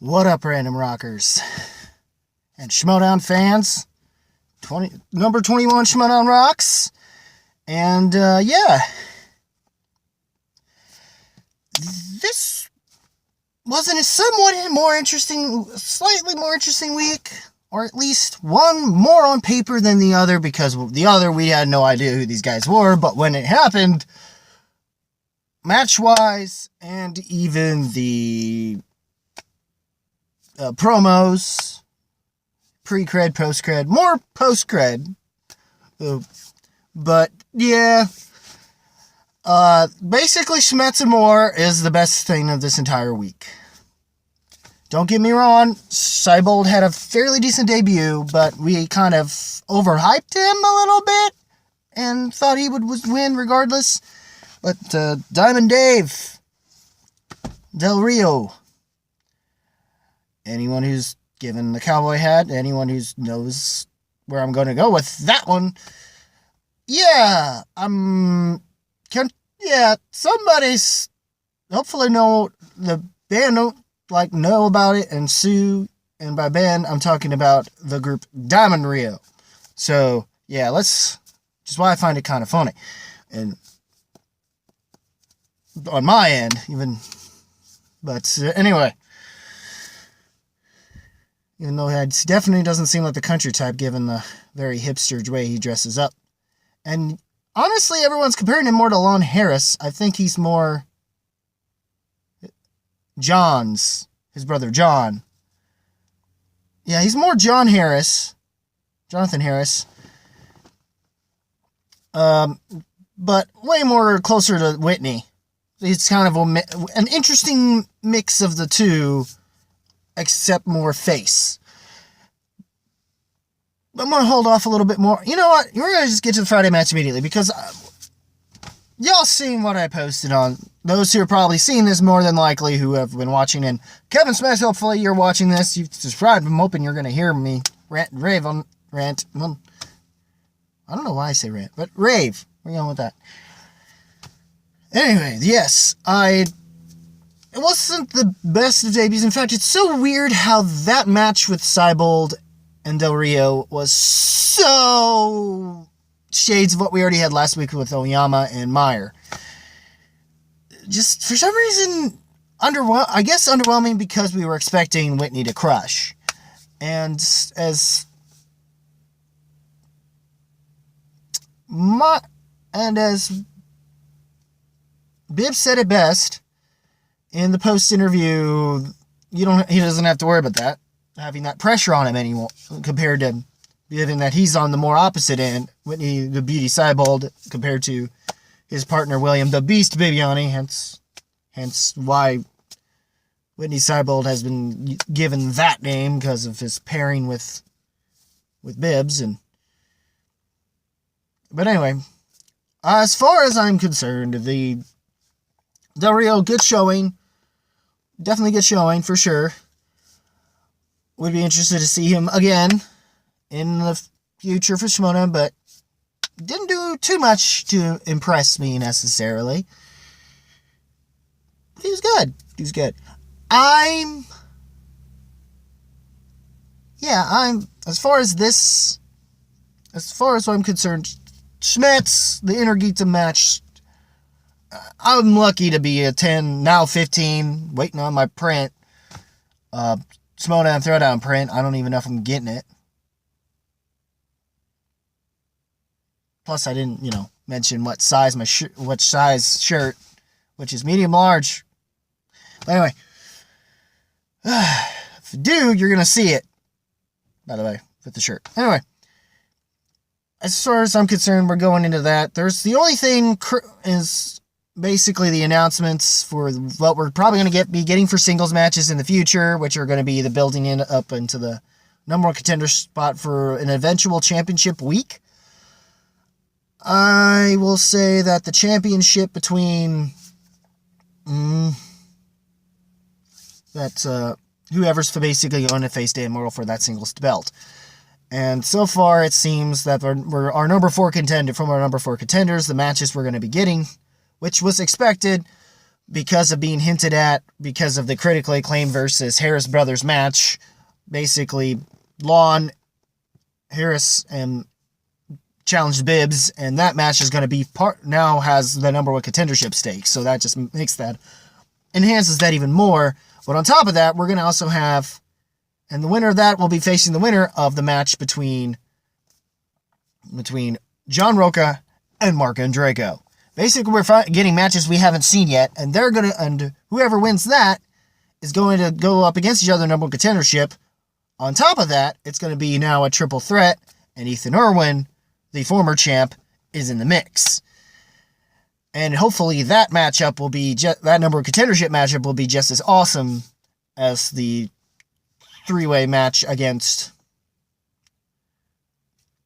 What up, random rockers and Schmoedown fans? Number 21 Schmoedown rocks, and yeah, this wasn't a somewhat more interesting, slightly more interesting week, or at least one more on paper than the other, because the other we had no idea who these guys were, but when it happened, match-wise, and even the promos, pre-cred, post-cred, more post-cred, but yeah, basically Smets and more is the best thing of this entire week. Don't get me wrong, Seibold had a fairly decent debut, but we kind of overhyped him a little bit and thought he would win regardless. But Diamond Dave, Del Rio, anyone who's given the cowboy hat, anyone who knows where I'm going to go with that one, yeah, somebody's hopefully know the band don't know about it and sue, and by band I'm talking about the group Diamond Rio. So yeah, just why I find it kind of funny, and on my end even, but anyway, even though he definitely doesn't seem like the country type given the very hipster way he dresses up. And honestly, everyone's comparing him more to Lon Harris. I think he's more his brother John. Yeah, he's more Jonathan Harris. But way more closer to Witney. It's kind of an interesting mix of the two, except more face. I'm going to hold off a little bit more. You know what? We're going to just get to the Friday match immediately, because y'all seen what I posted on. Those who are probably seeing this more than likely, who have been watching, and Kevin Smets, hopefully you're watching this. You've subscribed. I'm hoping you're going to hear me rant. Well, I don't know why I say rant, but rave. We're going with that. Anyway, yes, it wasn't the best of debuts. In fact, it's so weird how that match with Seibold and Del Rio was so shades of what we already had last week with Oyama and Meyer. Just for some reason, underwhelming, because we were expecting Witney to crush. And as Bibbs said it best in the post interview, he doesn't have to worry about that, having that pressure on him anymore, compared to given that he's on the more opposite end, Witney the Beauty Seibold, compared to his partner William the Beast Bibiani, hence why Witney Seibold has been given that name, because of his pairing with Bibbs. But anyway, as far as I'm concerned, the Del Rio, good showing. Definitely good showing, for sure. Would be interested to see him again in the future for Schmoedown, but didn't do too much to impress me necessarily. But he was good. As far as I'm concerned, Smets, the Intergita match, I'm lucky to be a 10, now 15, waiting on my print. Schmoedown Throwdown print. I don't even know if I'm getting it. Plus, I didn't, mention what size shirt, which is medium large. But anyway, if you do, you're going to see it, by the way, with the shirt. Anyway, as far as I'm concerned, we're going into that. The only thing is basically the announcements for what we're probably going to be getting for singles matches in the future, which are going to be the building up into the number one contender spot for an eventual championship week. I will say that the championship between whoever's basically going to face Dan Mortal for that singles belt. And so far, it seems that we're our number 4 contender, from our number 4 contenders, the matches we're going to be getting, which was expected, because of being hinted at, because of the critically acclaimed versus Harris Brothers match. Basically, Harris and challenged Bibbs, and that match is going to be now has the number one contendership stake, so that just enhances that even more. But on top of that, we're going to also have, and the winner of that will be facing the winner of the match between John Roca and Mark Andreyko. Basically, we're getting matches we haven't seen yet, and and whoever wins that is going to go up against each other in number one contendership. On top of that, it's going to be now a triple threat, and Ethan Irwin, the former champ, is in the mix. And hopefully that matchup will be that number one contendership matchup will be just as awesome as the three-way match against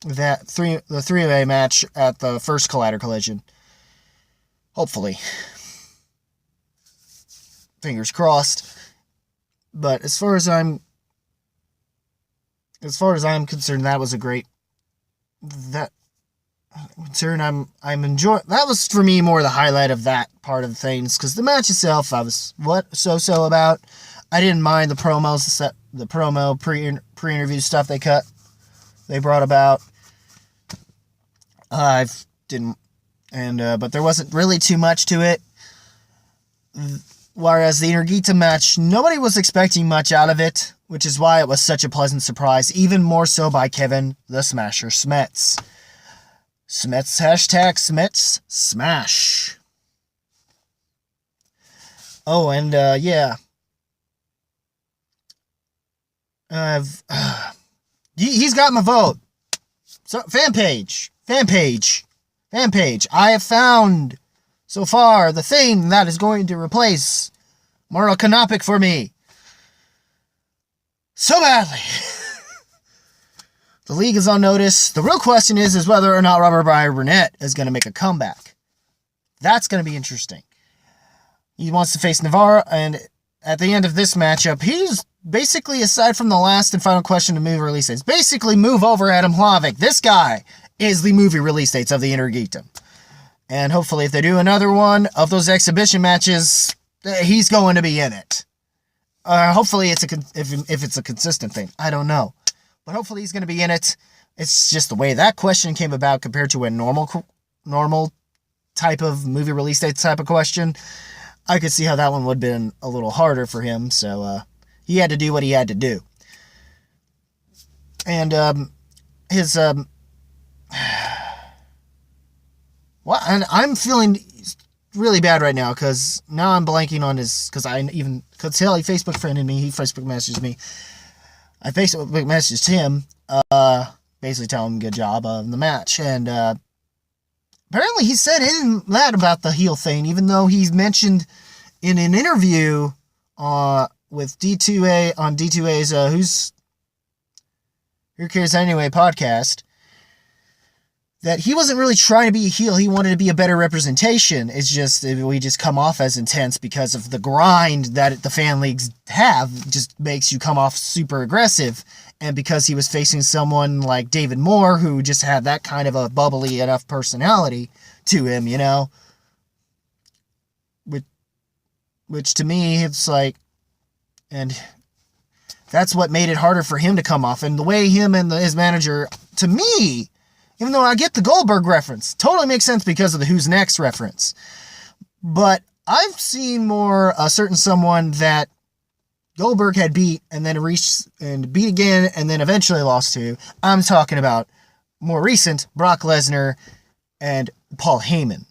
the three-way match at the first Collision. Hopefully. Fingers crossed. But as far as I'm concerned, that was a great. I'm enjoying. That was for me more the highlight of that part of things, because the match itself, I was so about. I didn't mind the promos, the promo pre-interview stuff they brought about. I didn't, but there wasn't really too much to it. Whereas the Inargita match, nobody was expecting much out of it, which is why it was such a pleasant surprise, even more so by Kevin the Smasher Smets. Smets, hashtag Smets Smash. Oh, and yeah. He's got my vote. So, fan page. I have found, so far, the thing that is going to replace Mauro Kanopik for me. So badly. The league is on notice. The real question is whether or not Robert Brian Burnett is going to make a comeback. That's going to be interesting. He wants to face Navarro, and at the end of this matchup, he's basically, aside from the last and final question to movie release dates, basically move over Adam Hlavik. This guy is the movie release dates of the Inargita. And hopefully if they do another one of those exhibition matches, he's going to be in it. Hopefully if it's a consistent thing. I don't know. But hopefully he's going to be in it. It's just the way that question came about compared to a normal type of movie release date type of question. I could see how that one would have been a little harder for him. So he had to do what he had to do. And his... well, and I'm feeling really bad right now because now I'm blanking on his... Because I even could tell he Facebook friended me. He Facebook messaged me. I Facebook messaged him, basically telling him good job on the match. And apparently he said in that about the heel thing, even though he's mentioned in an interview with D2A on D2A's Who Cares Anyway podcast, that he wasn't really trying to be a heel. He wanted to be a better representation. It's just, we just come off as intense because of the grind that the fan leagues have. Just makes you come off super aggressive. And because he was facing someone like David Moore, who just had that kind of a bubbly enough personality to him, you know. Which to me, it's like, and that's what made it harder for him to come off. And the way him and his manager, to me, even though I get the Goldberg reference, totally makes sense because of the Who's Next reference. But I've seen more a certain someone that Goldberg had beat and then reached and beat again and then eventually lost to. I'm talking about more recent Brock Lesnar and Paul Heyman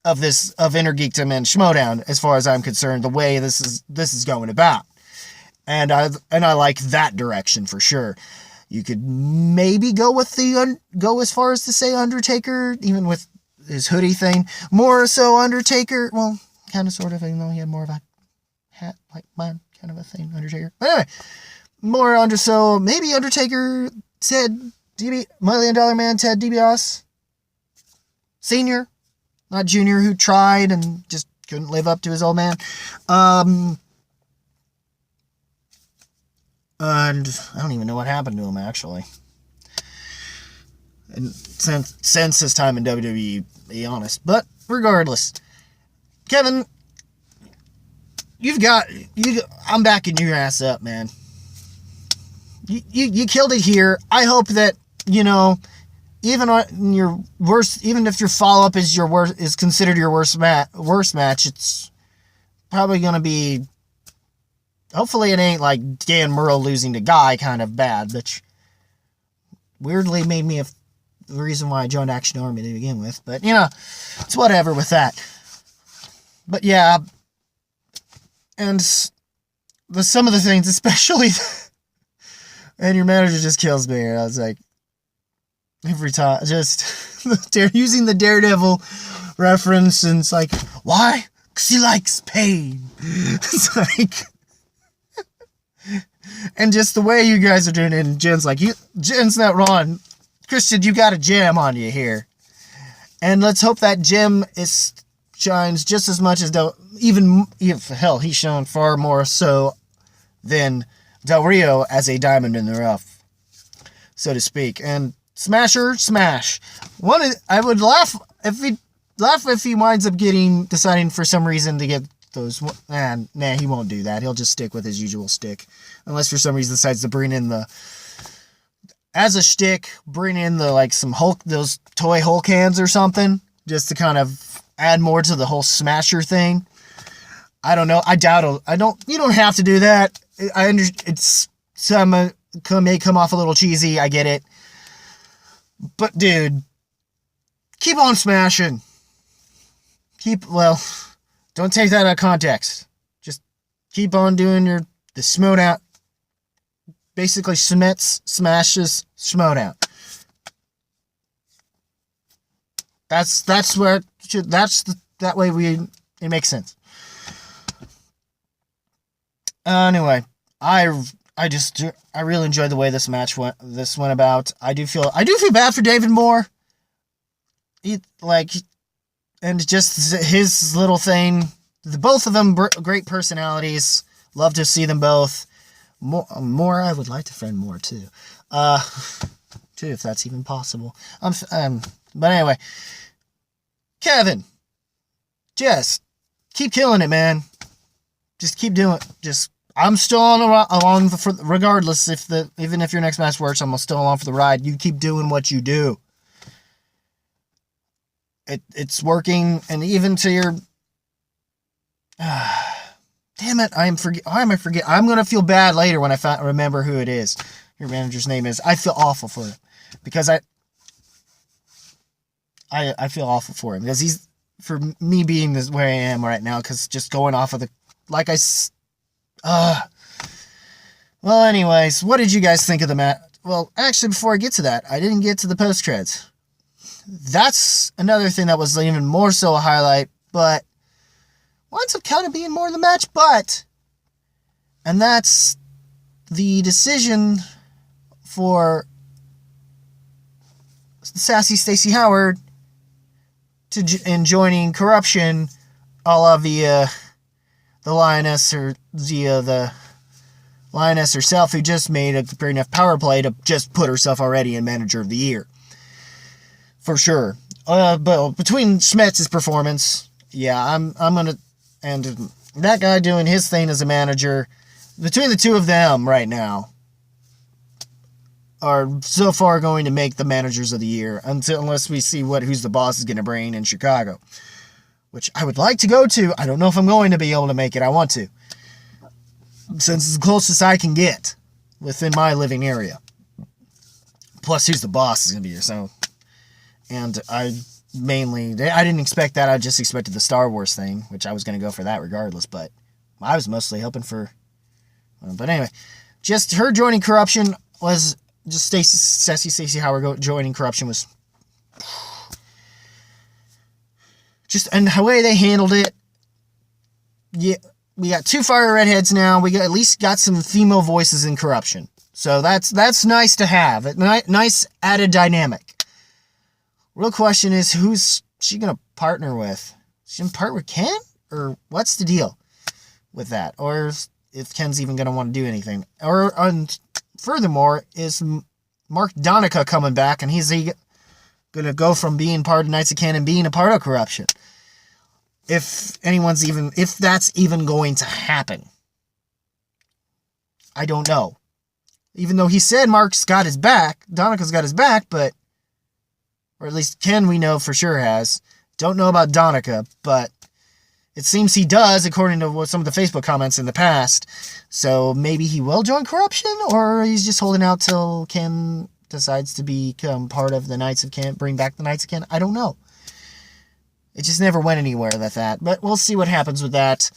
of Innergeekdom and Schmoedown, as far as I'm concerned, the way this is going about. And I like that direction for sure. You could maybe go as far as to say Undertaker, even with his hoodie thing. More so Undertaker, well, kind of sort of, even though he had more of a hat like mine, kind of a thing, Undertaker. But anyway, so maybe Undertaker, Ted $1 Million Man Ted DiBiase, Senior, not Junior, who tried and just couldn't live up to his old man. And I don't even know what happened to him, actually. And since his time in WWE, to be honest. But regardless, Kevin I'm backing your ass up, man. You killed it here. I hope that, even on your worst, even if your follow-up is considered your worst match, it's probably going to be, hopefully it ain't like Dan Murrell losing to Guy kind of bad, which weirdly made me the reason why I joined Action Army to begin with. But, it's whatever with that. But yeah, and some of the things, especially, and your manager just kills me. I was like, every time, just using the Daredevil reference, and it's like, why? Because he likes pain. It's like, and just the way you guys are doing it, and Jen's like, Jen's not wrong. Christian, you got a gem on you here. And let's hope that gem shines just as much as hell, he's shown far more so than Del Rio as a diamond in the rough, so to speak. And Smasher, smash. I would laugh if he winds up deciding for some reason to get those. Nah, he won't do that. He'll just stick with his usual stick, unless for some reason decides to bring in some Hulk, those toy Hulk hands or something, just to kind of add more to the whole Smasher thing. I don't know. I doubt it. You don't have to do that. May come off a little cheesy. I get it. But dude, keep on smashing. Don't take that out of context. Just keep on doing the Schmoedown. Basically, Smets smashes Schmoedown. That way it makes sense. Anyway, I really enjoyed the way this went about. I do feel bad for David Moore. And just his little thing. Both of them great personalities. Love to see them both. More, I would like to friend more too. Too, if that's even possible. But anyway, Kevin, just keep killing it, man. Just keep doing it. I'm still along regardless even if your next match works, I'm still along for the ride. You keep doing what you do. It's working, and even to your. Damn it! Why am I forget? I'm gonna feel bad later when I remember who it is. Your manager's name is. I feel awful for him because I feel awful for him because he's for me being this way I am right now because just going off of the Well, anyways, what did you guys think of the match? Well, actually, before I get to that, I didn't get to the post creds. That's another thing that was even more so a highlight, but winds up kind of being more in the match, and that's the decision for Sassy Stacey Howard in joining Corruption, a la the Lioness, or the Lioness herself, who just made a great enough power play to just put herself already in Manager of the Year. For sure. But between Smets' performance, yeah, I'm gonna, and that guy doing his thing as a manager, between the two of them right now, are so far going to make the Managers of the Year, unless we see who's the boss is going to bring in Chicago, which I would like to go to. I don't know if I'm going to be able to make it. I want to, since it's the closest I can get within my living area. Plus, who's the boss is going to be here, so. And I didn't expect that. I just expected the Star Wars thing, which I was going to go for that regardless, but I was mostly hoping for. But anyway, just her joining Corruption was just Stacey Howard joining Corruption was just, and the way they handled it. Yeah, we got 2 fire redheads now. We at least got some female voices in Corruption, so that's nice to have. A nice added dynamic. Real question is, who's she gonna partner with? Is she gonna partner with Ken, or what's the deal with that? Or if Ken's even gonna want to do anything? And furthermore, is Mark Donica coming back, and he's gonna go from being part of Knights of Ken and being a part of Corruption? if that's even going to happen. I don't know. Even though he said Mark's got his back, Donika's got his back, but, or at least Ken we know for sure has. Don't know about Donika, but it seems he does, according to what some of the Facebook comments in the past. So maybe he will join Corruption, or he's just holding out till Ken decides to become part of the Knights of Ken, bring back the Knights of Ken. I don't know. It just never went anywhere with that, but we'll see what happens with that.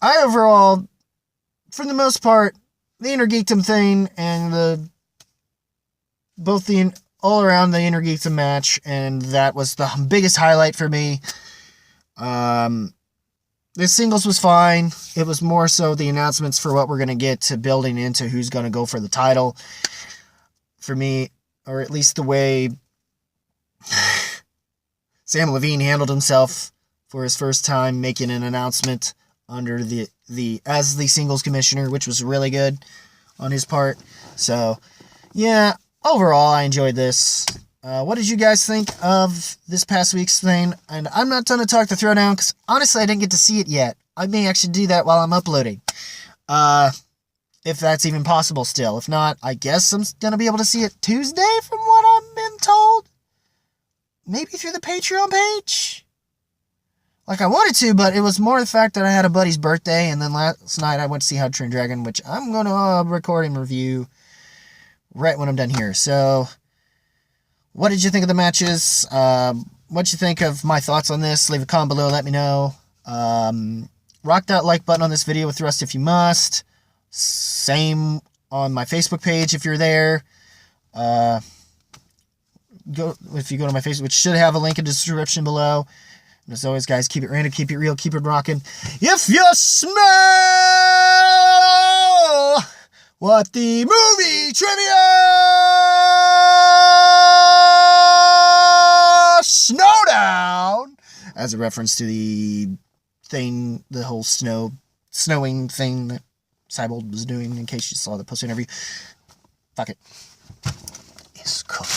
I overall, for the most part, the Inner Geekdom thing and all around the Inner Geekdom match, and that was the biggest highlight for me. The singles was fine. It was more so the announcements for what we're going to get to building into who's going to go for the title. For me, or at least the way Sam Levine handled himself for his first time making an announcement under as the singles commissioner, which was really good on his part. So, yeah, overall, I enjoyed this. What did you guys think of this past week's thing? And I'm not done to talk the Throwdown, because honestly, I didn't get to see it yet. I may actually do that while I'm uploading. If that's even possible still. If not, I guess I'm going to be able to see it Tuesday from what I've been told. Maybe through the Patreon page. Like I wanted to, but it was more the fact that I had a buddy's birthday, and then last night I went to see How to Train Dragon, which I'm going to record and review right when I'm done here. So, what did you think of the matches? What you think of my thoughts on this? Leave a comment below, let me know. Rock that like button on this video with thrust if you must. Same on my Facebook page if you're there. If you go to my Facebook, which should have a link in the description below. And as always, guys, keep it random, keep it real, keep it rocking. If you smell what the movie trivia Schmoedown, as a reference to the thing, the whole snowing thing that Seibold was doing, in case you saw the post interview. Fuck it. It's cool.